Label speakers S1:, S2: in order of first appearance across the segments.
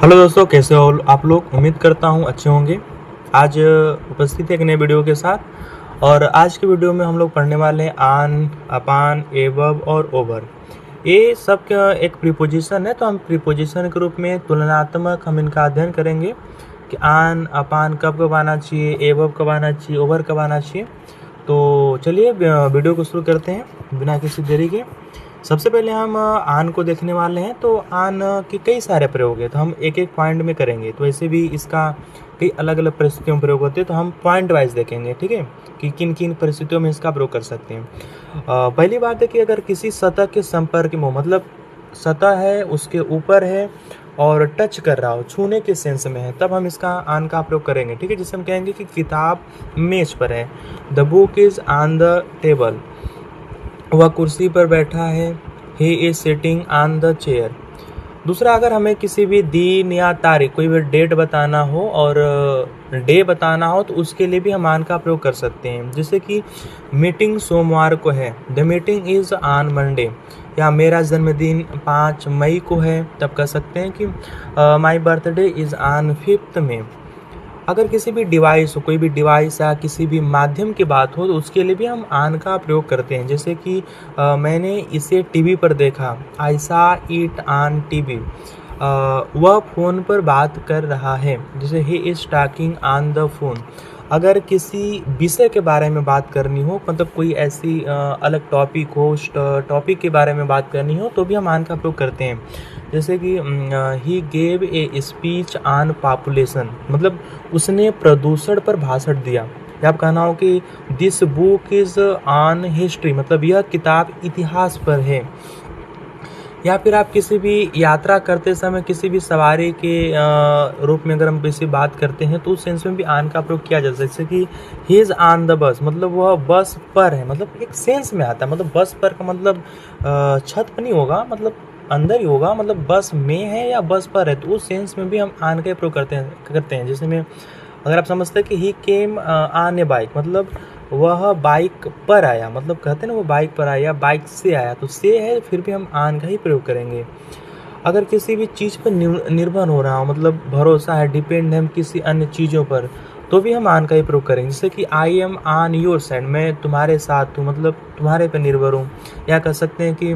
S1: Hello दोस्तों, कैसे हो आप लोग। उम्मीद करता हूँ अच्छे होंगे। आज उपस्थित है एक नए वीडियो के साथ। और आज के वीडियो में हम लोग पढ़ने वाले हैं आन, अपान, एबव और ओवर। ये सब का एक प्रीपोजिशन है, तो हम प्रीपोजिशन के रूप में तुलनात्मक हम इनका अध्ययन करेंगे कि आन अपान कब कब आना चाहिए, एबव कब आना चाहिए, ओवर कब आना चाहिए। तो चलिए वीडियो को शुरू करते हैं बिना किसी देरी के। सबसे पहले हम आन को देखने वाले हैं। तो आन के कई सारे प्रयोग हैं, तो हम एक एक पॉइंट में करेंगे। तो ऐसे भी इसका कई अलग अलग परिस्थितियों में प्रयोग होते हैं, तो हम पॉइंट वाइज देखेंगे, ठीक है, कि किन किन परिस्थितियों में इसका प्रयोग कर सकते हैं। पहली बात है कि अगर किसी सतह के संपर्क में हो, मतलब सतह है उसके ऊपर है और टच कर रहा हो, छूने के सेंस में है, तब हम इसका आन का प्रयोग करेंगे, ठीक है। जैसे हम कहेंगे कि किताब मेज पर है, the book is on the table, वह कुर्सी पर बैठा है, he is sitting on the chair. दूसरा, अगर हमें किसी भी दिन या तारीख, कोई भी डेट बताना हो और डे बताना हो, तो उसके लिए भी हम आन का प्रयोग कर सकते हैं। जैसे कि मीटिंग सोमवार को है, the meeting is on Monday, या मेरा जन्मदिन 5 मई को है, तब कह सकते हैं कि माई बर्थडे इज ऑन 5 मई। अगर किसी भी डिवाइस हो, कोई भी डिवाइस या किसी भी माध्यम की बात हो, तो उसके लिए भी हम आन का प्रयोग करते हैं। जैसे कि मैंने इसे टीवी पर देखा, आई सा इट ऑन टीवी। वह फ़ोन पर बात कर रहा है, जैसे he is talking on the phone. अगर किसी विषय के बारे में बात करनी हो, मतलब कोई ऐसी अलग टॉपिक हो, उस टॉपिक के बारे में बात करनी हो, तो भी हम आन का प्रयोग करते हैं। जैसे कि he gave a speech on population, मतलब उसने प्रदूषण पर भाषण दिया। या आप कहना हो कि this book is on history, मतलब यह किताब इतिहास पर है। या फिर आप किसी भी यात्रा करते समय किसी भी सवारी के रूप में अगर हम किसी बात करते हैं, तो उस सेंस में भी आन का प्रयोग किया जा सकता है। जैसे कि he is on the bus, मतलब वह बस पर है, मतलब एक सेंस में आता है। मतलब बस पर का मतलब छत पर नहीं होगा, मतलब अंदर ही होगा, मतलब बस में है या बस पर है, तो उस सेंस में भी हम आन का प्रयोग करते हैं। जैसे में अगर आप समझते हैं कि ही केम ऑन ए बाइक, मतलब वह बाइक पर आया, मतलब कहते हैं ना वो बाइक पर आया, बाइक से आया, तो से है, फिर भी हम आन का ही प्रयोग करेंगे। अगर किसी भी चीज़ पर निर्भर हो रहा हो, मतलब भरोसा है, डिपेंड है हम किसी अन्य चीज़ों पर, तो भी हम आन का ही प्रयोग करेंगे। जैसे कि I am on your side, मैं तुम्हारे साथ हूँ, मतलब तुम्हारे पर निर्भर हूँ। या कह सकते हैं कि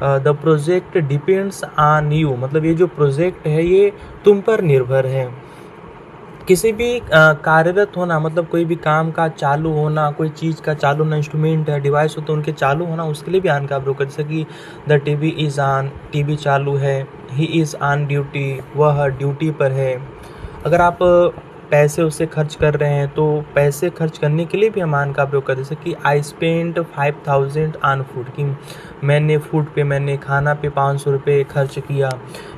S1: the project depends on you, मतलब ये जो प्रोजेक्ट है ये तुम पर निर्भर है। किसी भी कार्यरत होना, मतलब कोई भी काम का चालू होना, कोई चीज़ का चालू होना, इंस्ट्रूमेंट है, डिवाइस हो, तो उनके चालू होना, उसके लिए भी आन का प्रयोग करें। जैसे कि the TV is on, TV चालू है। ही इज़ ऑन ड्यूटी, वह ड्यूटी पर है। अगर आप पैसे उससे खर्च कर रहे हैं, तो पैसे खर्च करने के लिए भी हम आन का प्रयोग करें। जैसे कि आई स्पेंड 5000 ऑन फूड, कि मैंने फूड पे, मैंने खाना पे 500 रुपये खर्च किया।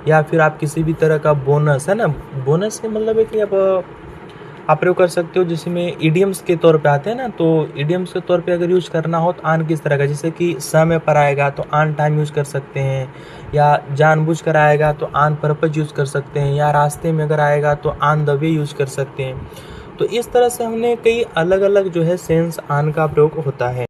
S1: या फिर आप किसी भी तरह का बोनस है ना, बोनस के मतलब है कि आप प्रयोग कर सकते हो, जिसमें इडियम्स के तौर पे आते हैं ना, तो इडियम्स के तौर पे अगर यूज करना हो तो आन किस तरह का, जैसे कि समय पर आएगा तो ऑन टाइम यूज कर सकते हैं, या जानबूझ कर आएगा तो ऑन पर्पज यूज कर सकते हैं, या रास्ते में अगर आएगा तो ऑन द वे यूज कर सकते हैं। तो इस तरह से हमने कई अलग अलग जो है सेंस आन का प्रयोग होता है।